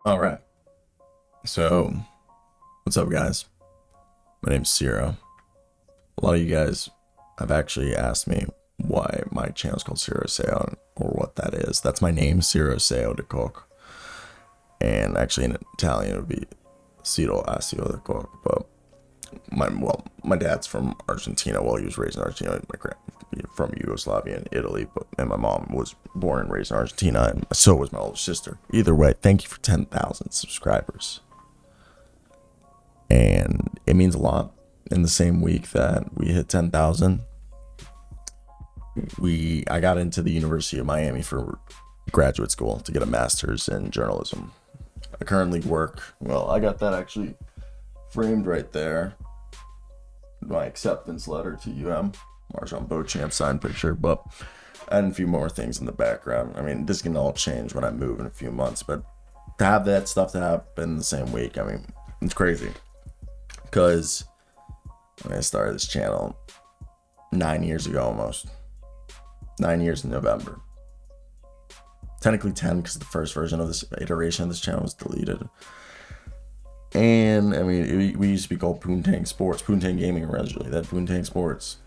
All right. So, what's up, guys? My name's Cyro. A lot of you guys have actually asked me why my channel is called Cyro Asseo or what that is. That's my name, Cyro Asseo de cook. And actually, in Italian, it would be Ciro Asseo de cook. But my dad's from Argentina. Well, he was raised in Argentina. My grand from Yugoslavia and Italy, and my mom was born and raised in Argentina, and so was my older sister. Either way, thank you for 10,000 subscribers. And it means a lot. In the same week that we hit 10,000, I got into the University of Miami for graduate school to get a master's in journalism. I currently work, well, I got that actually framed right there, my acceptance letter to Marjan Beauchamp signed picture, but and a few more things in the background. I mean, this can all change when I move in a few months, but to have that stuff to happen the same week, I mean, it's crazy. Because I started this channel 9 years ago, almost 9 years in November. Technically 10, because the first version of this iteration of this channel was deleted. And I mean, we used to be called Poontang Sports, Poontang Gaming originally, that Poontang Sports.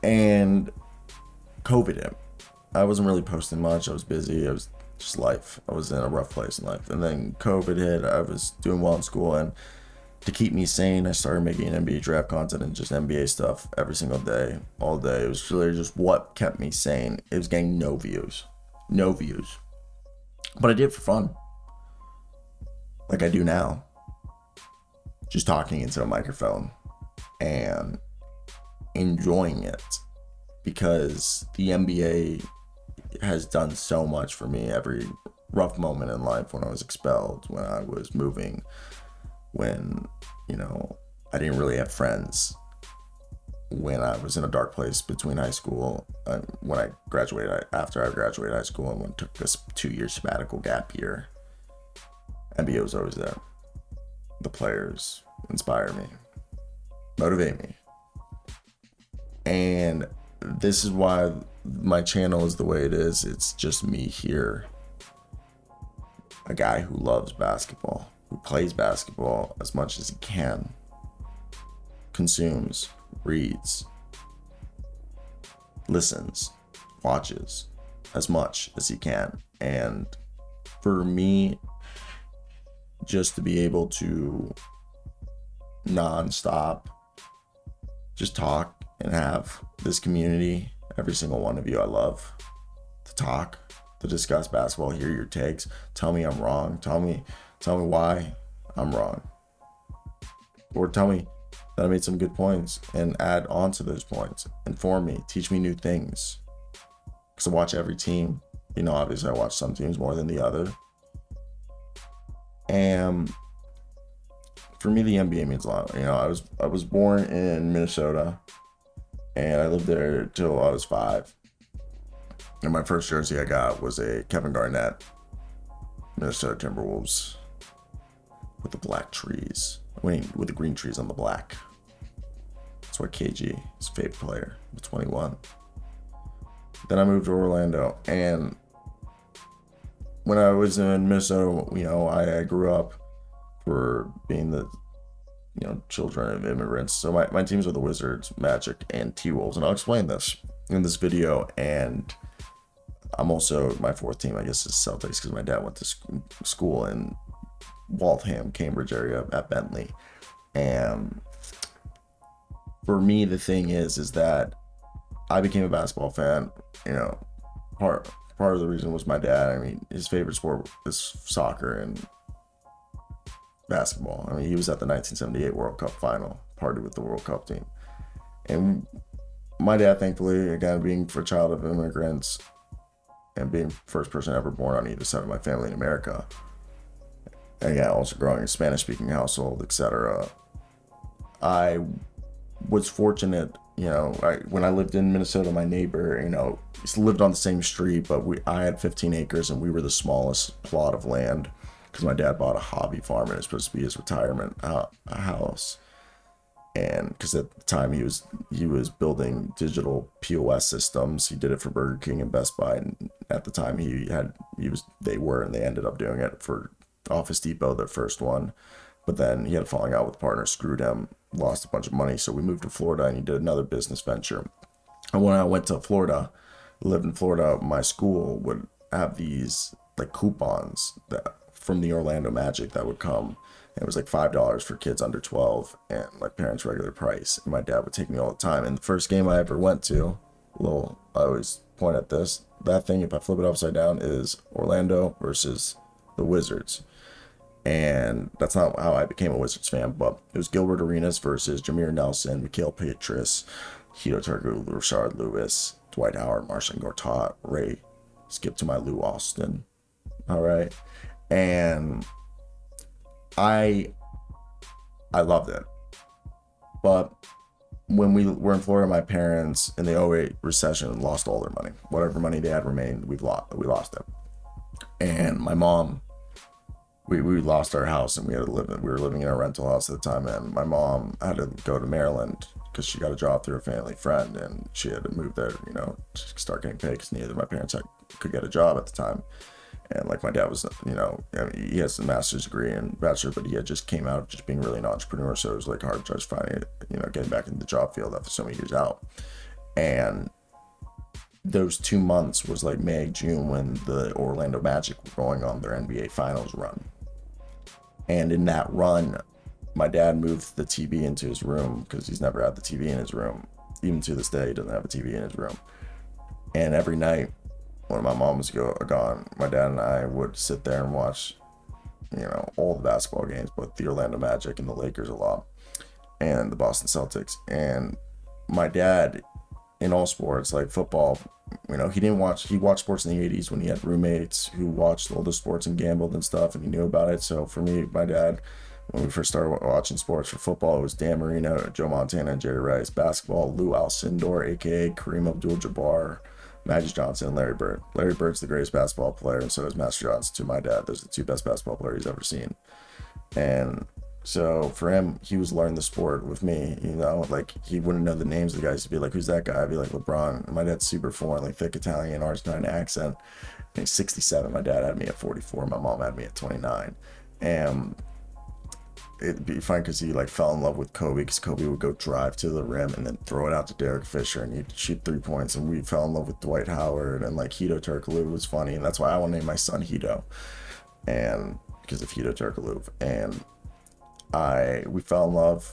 And COVID hit. I wasn't really posting much. I was busy. It was just life. I was in a rough place in life. And then COVID hit. I was doing well in school, and to keep me sane, I started making NBA draft content and just NBA stuff every single day, all day. It was really just what kept me sane. It was getting no views. No views. But I did it for fun. Like I do now. Just talking into a microphone and enjoying it. Because the NBA has done so much for me. Every rough moment in life, when I was expelled, when I was moving, when, I didn't really have friends, when I was in a dark place between high school, when I graduated, after I graduated high school, and when I took this 2-year sabbatical gap year, NBA was always there. The players inspire me, motivate me. And this is why my channel is the way it is. It's just me here, a guy who loves basketball, who plays basketball as much as he can, consumes, reads, listens, watches as much as he can. And for me, just to be able to non-stop just talk and have this community, every single one of you I love, to talk, to discuss basketball, hear your takes, tell me I'm wrong, tell me why I'm wrong, or tell me that I made some good points and add on to those points, inform me, teach me new things. Because I watch every team, obviously I watch some teams more than the other. And for me, the NBA means a lot. I was born in Minnesota, and I lived there till I was 5. And my first jersey I got was a Kevin Garnett Minnesota Timberwolves with the black trees. With the green trees on the black. That's why KG, his favorite player, with 21. Then I moved to Orlando, and when I was in Minnesota, I grew up for being the children of immigrants. So my teams are the Wizards, Magic, and T-Wolves, and I'll explain this in this video. And I'm also, my fourth team, I guess, is Celtics, because my dad went to school in Waltham, Cambridge area at Bentley. And for me, the thing is that I became a basketball fan. Part of the reason was my dad. I mean, his favorite sport is soccer and basketball. I mean, he was at the 1978 World Cup final, partied with the World Cup team. And my dad, thankfully, again, being a child of immigrants and being the first person ever born on either side of my family in America, and yeah, also growing in a Spanish-speaking household, etc. I was fortunate, when I lived in Minnesota, my neighbor, lived on the same street, but I had 15 acres, and we were the smallest plot of land, because my dad bought a hobby farm, and it was supposed to be his retirement house. And because at the time he was building digital POS systems. He did it for Burger King and Best Buy, and at the time they ended up doing it for Office Depot, their first one. But then he had a falling out with a partner, screwed him, lost a bunch of money. So we moved to Florida and he did another business venture. And when I went to Florida, lived in Florida, my school would have these like coupons that from the Orlando Magic that would come. And it was like $5 for kids under 12 and like parents' regular price. And my dad would take me all the time. And the first game I ever went to, I always point at this, that thing, if I flip it upside down, is Orlando versus the Wizards. And that's not how I became a Wizards fan, but it was Gilbert Arenas versus Jameer Nelson, Mikhail Pietrus, Hito Turkoglu, Rashard Lewis, Dwight Howard, Marcin Gortat, Ray, skip to my Lou Austin. All right. And I loved it. But when we were in Florida, my parents in the '08 recession lost all their money. Whatever money they had remained, we lost it. And my mom, we lost our house and we were living in a rental house at the time, and my mom had to go to Maryland because she got a job through a family friend and she had to move there, to start getting paid because neither of my parents could get a job at the time. And like my dad was, he has a master's degree and bachelor, but he had just came out just being really an entrepreneur. So it was like hard to just finding it, getting back into the job field after so many years out. And those 2 months was like May, June, when the Orlando Magic were going on their NBA Finals run. And in that run, my dad moved the TV into his room because he's never had the TV in his room. Even to this day, he doesn't have a TV in his room. And every night, when my mom was gone, my dad and I would sit there and watch, all the basketball games, but the Orlando Magic and the Lakers a lot, and the Boston Celtics. And my dad, in all sports, like football, he watched sports in the 80s when he had roommates who watched all the sports and gambled and stuff, and he knew about it. So for me, my dad, when we first started watching sports for football, it was Dan Marino, Joe Montana, and Jerry Rice. Basketball, Lou Alcindor, aka Kareem Abdul-Jabbar, Magic Johnson, and Larry Bird. Larry Bird's the greatest basketball player, and so is Master Johnson to my dad. Those are the two best basketball players he's ever seen. And so for him, he was learning the sport with me, like he wouldn't know the names of the guys. He'd be like, who's that guy? I'd be like, LeBron. And my dad's super foreign, like thick Italian, Argentine accent. And he's 67. My dad had me at 44. My mom had me at 29. And it'd be fun because he like fell in love with Kobe because Kobe would go drive to the rim and then throw it out to Derek Fisher and he'd shoot 3 points. And we fell in love with Dwight Howard and like Hito Turkoglu was funny. And that's why I want to name my son Hito. And because of Hito Turkoglu. And we fell in love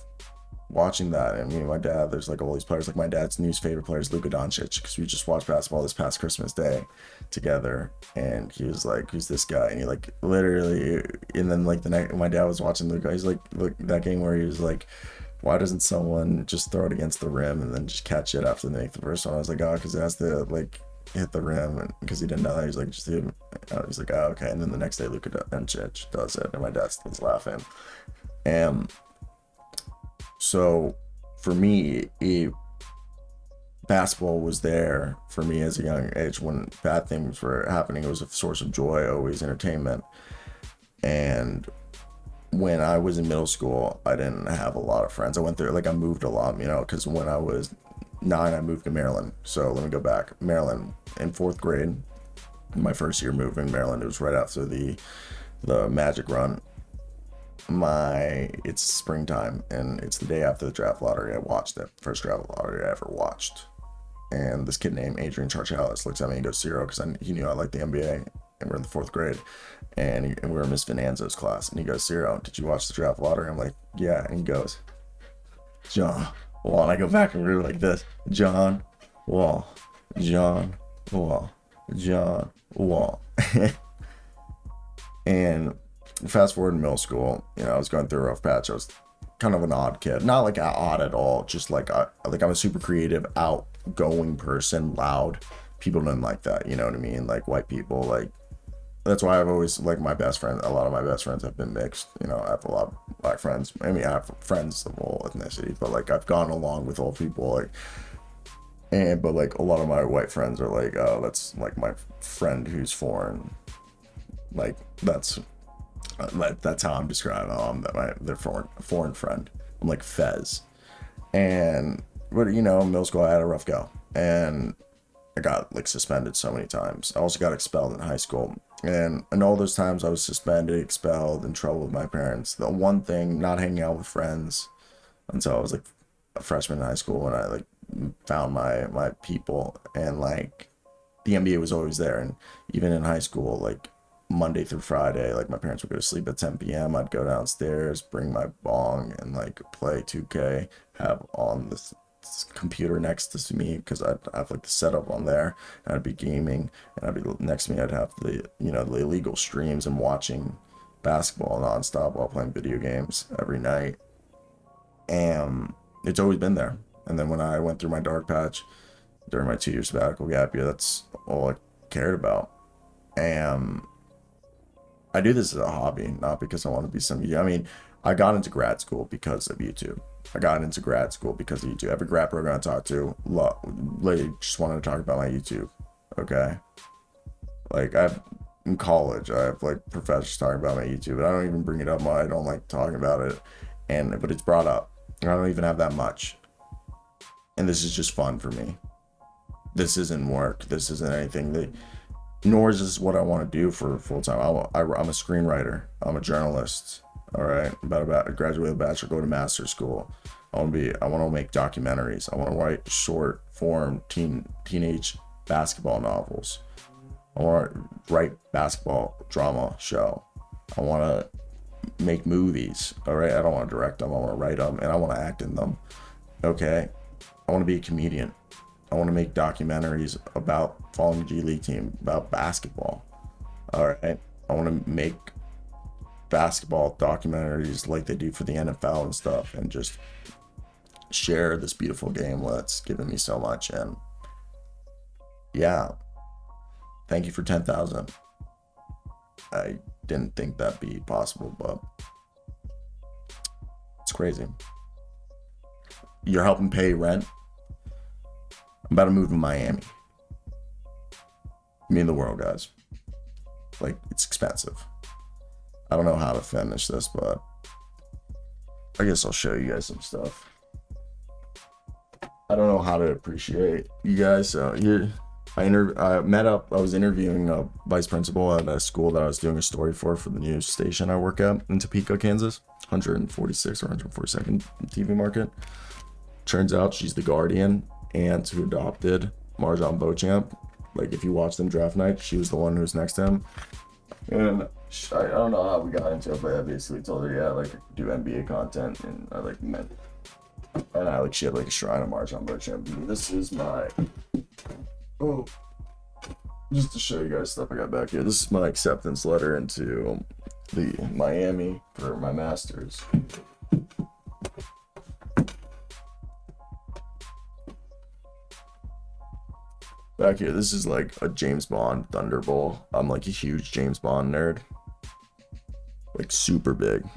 watching that. And me and my dad, there's like all these players, like my dad's new favorite player is Luka Doncic because we just watched basketball this past Christmas Day together, and he was like, who's this guy? And he like literally, and then like the night my dad was watching Luka, he's like, look, that game where he was like, why doesn't someone just throw it against the rim and then just catch it after they make the first one? I was like, oh, because it has to like hit the rim, and because he didn't know that, he's like, just hit him. He's like, oh, okay. And then the next day Luka Doncic does it, and my dad was laughing. And so for me, basketball was there for me as a young age. When bad things were happening, it was a source of joy, always entertainment. And when I was in middle school, I didn't have a lot of friends. I moved a lot, because when I was 9, I moved to Maryland. So let me go back. Maryland in 4th grade, my first year moving to Maryland, it was right after the Magic run. It's springtime and it's the day after the draft lottery. I watched it, first draft lottery I ever watched. And this kid named Adrian Charchalis looks at me and goes, Cyro, because he knew I liked the NBA, and we're in the 4th grade, and we were in Miss Venanzo's class, and he goes, Cyro, did you watch the draft lottery? I'm like, yeah. And he goes, John Wall. And I go back and read like this: John Wall, John Wall, John Wall. And fast forward in middle school, I was going through a rough patch. I was kind of an odd kid, not like odd at all, just like I'm a super creative, outgoing person, loud. People didn't like that, you know what I mean? Like white people, like that's why I've always like my best friend. A lot of my best friends have been mixed. I have a lot of black friends. I mean, I have friends of all ethnicities, but like I've gone along with all people, but like a lot of my white friends are like, oh, that's like my friend who's foreign. Like that's how I'm describing their foreign friend. I'm like Fez. But middle school I had a rough go, and I got like suspended so many times. I also got expelled in high school. And in all those times I was suspended, expelled, in trouble with my parents, the one thing, not hanging out with friends until I was like a freshman in high school, when I like found my people, and like the NBA was always there. And even in high school, like Monday through Friday, like my parents would go to sleep at 10 p.m. I'd go downstairs, bring my bong, and like play 2K, have on this computer next to me, because I'd have like the setup on there, and I'd be gaming, and I'd be next to me, I'd have the, you know, the illegal streams, and watching basketball nonstop while playing video games every night. And it's always been there. And then when I went through my dark patch during my 2 year sabbatical gap year, that's all I cared about. And I do this as a hobby, not because I want to be some. I mean, I got into grad school because of YouTube. I got into grad school because of YouTube. Every grad program I talked to, literally just wanted to talk about my YouTube. Okay, like in college, I have like professors talking about my YouTube, and I don't even bring it up. I don't like talking about it, but it's brought up. I don't even have that much, and this is just fun for me. This isn't work. This isn't anything that. Nor is this what I want to do for full time. I'm a screenwriter. I'm a journalist. All right, about graduate bachelor, go to master's school. I want to make documentaries. I want to write short form teenage basketball novels. I want to write basketball drama show. I want to make movies. All right, I don't want to direct them. I want to write them, and I want to act in them. Okay, I want to be a comedian. I want to make documentaries about following the G League team, about basketball. All right, I want to make basketball documentaries like they do for the NFL and stuff, and just share this beautiful game that's given me so much. And yeah, thank you for 10,000. I didn't think that'd be possible, but it's crazy. You're helping pay rent. I'm about to move to Miami. Me and the world, guys. Like, it's expensive. I don't know how to finish this, but I guess I'll show you guys some stuff. I don't know how to appreciate you guys. So here, I was interviewing a vice principal at a school that I was doing a story for the news station I work at in Topeka, Kansas, 146 or 142nd TV market. Turns out she's the guardian aunt who adopted Marjan Beauchamp. Like, if you watch them draft night, she was the one who was next to him. And I don't know how we got into it, but I basically told her, yeah, like, do NBA content, and she had like a shrine of Marjan Beauchamp. And this is just to show you guys stuff I got back here. This is my acceptance letter into the Miami for my master's. Back here, this is like a James Bond Thunderbolt. I'm like a huge James Bond nerd. Like, super big.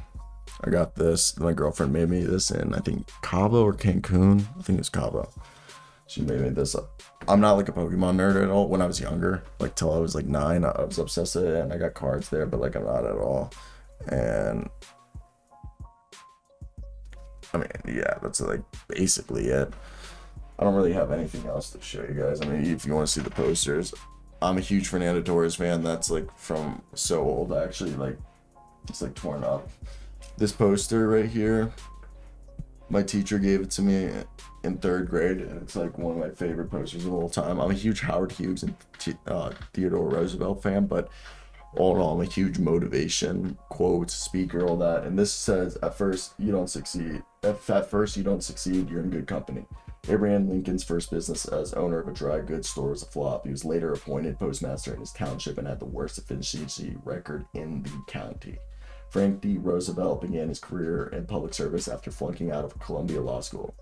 I got this. My girlfriend made me this in, I think, Cabo or Cancun. I think it's Cabo. She made me this. I'm not like a Pokemon nerd at all. When I was younger, like till I was like 9, I was obsessed with it, and I got cards there, but like I'm not at all. And I mean, yeah, that's like basically it. I don't really have anything else to show you guys. I mean, if you want to see the posters, I'm a huge Fernando Torres fan. That's like from so old. I actually like, it's like torn up. This poster right here, my teacher gave it to me in 3rd grade, and it's like one of my favorite posters of all time. I'm a huge Howard Hughes and Theodore Roosevelt fan, but all in all, I'm a huge motivation quotes, speaker, all that. And this says, at first you don't succeed, you're in good company. Abraham Lincoln's first business as owner of a dry goods store was a flop. He was later appointed postmaster in his township and had the worst efficiency record in the county. Frank D. Roosevelt began his career in public service after flunking out of Columbia Law School.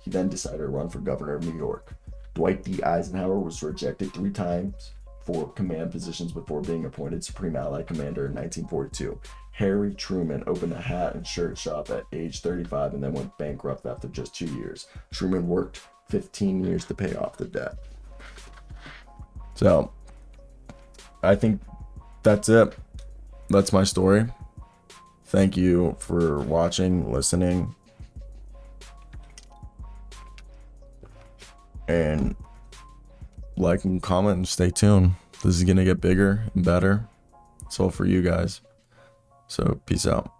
He then decided to run for governor of New York. Dwight D. Eisenhower was rejected 3 times for command positions before being appointed Supreme Allied Commander in 1942. Harry Truman opened a hat and shirt shop at age 35 and then went bankrupt after just 2 years. Truman worked 15 years to pay off the debt. So, I think that's it. That's my story. Thank you for watching, listening, and like and comment and stay tuned. This is gonna get bigger and better. It's all for you guys. So peace out.